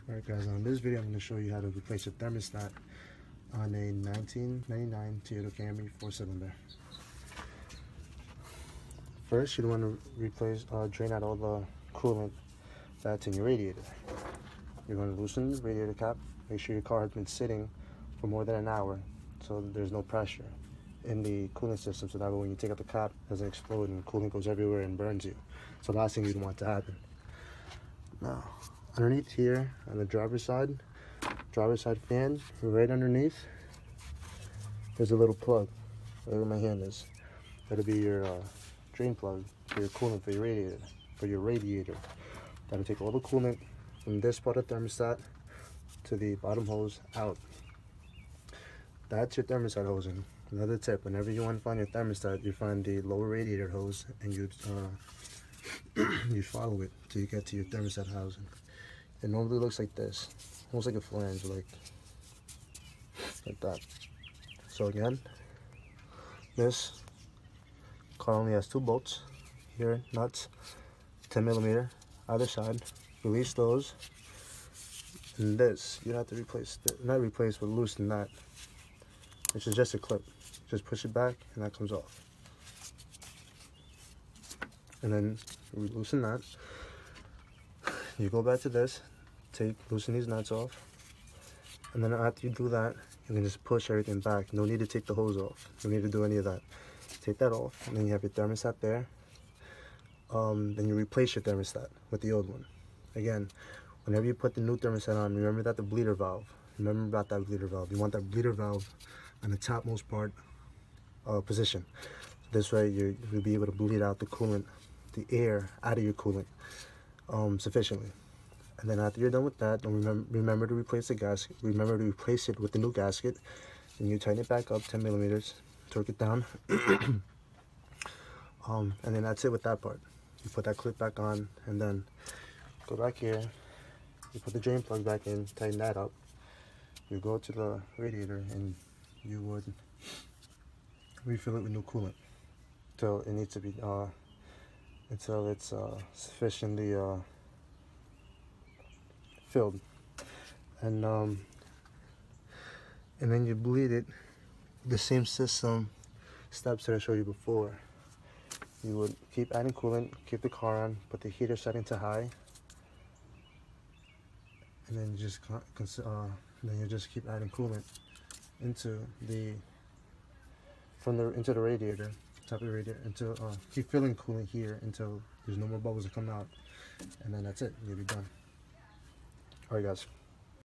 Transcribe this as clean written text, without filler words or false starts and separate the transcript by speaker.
Speaker 1: Alright guys, on this video I'm going to show you how to replace a thermostat on a 1999 Toyota Camry 4-cylinder. First, you want to drain out all the coolant that's in your radiator. You're going to loosen the radiator cap. Make sure your car has been sitting for more than an hour so there's no pressure in the cooling system, so that way when you take out the cap it doesn't explode and coolant goes everywhere and burns you. So the last thing you'd want to happen. Now, underneath here on the driver's side fan, right underneath, there's a little plug. Right where my hand is. That'll be your drain plug for your coolant for your radiator. That'll take all the coolant from this part of the thermostat to the bottom hose out. That's your thermostat hosing. Another tip: whenever you want to find your thermostat, you find the lower radiator hose and you you follow it till you get to your thermostat housing. It normally looks like this, almost like a flange, like that. So again, this car only has 2 bolts here, nuts, 10mm either side. Release those, and this you have to replace, not replace, but loosen that, which is just a clip. Just push it back, and that comes off. And then we loosen that. You go back to this, loosen these nuts off, and then after you do that, you can just push everything back. No need to take the hose off. No need to do any of that. Take that off, and then you have your thermostat there. Then you replace your thermostat with the old one. Again, whenever you put the new thermostat on, remember about the bleeder valve. Remember about that bleeder valve. You want that bleeder valve on the topmost part position. This way you'll be able to bleed out the coolant, the air out of your coolant sufficiently. And then after you're done with that, remember to replace the gasket. Remember to replace it with the new gasket. And you tighten it back up 10mm, torque it down. And then that's it with that part. You put that clip back on, and then go back here. You put the drain plug back in, tighten that up. You go to the radiator and you would refill it with new coolant until it needs to be until it's sufficiently filled, and then you bleed it the same system steps that I showed you before. You would keep adding coolant, keep the car on, put the heater setting to high, and then you just keep adding coolant into the radiator, top of the radiator, until keep filling coolant here until there's no more bubbles that come out, and then that's it. You'll be done. Alright guys.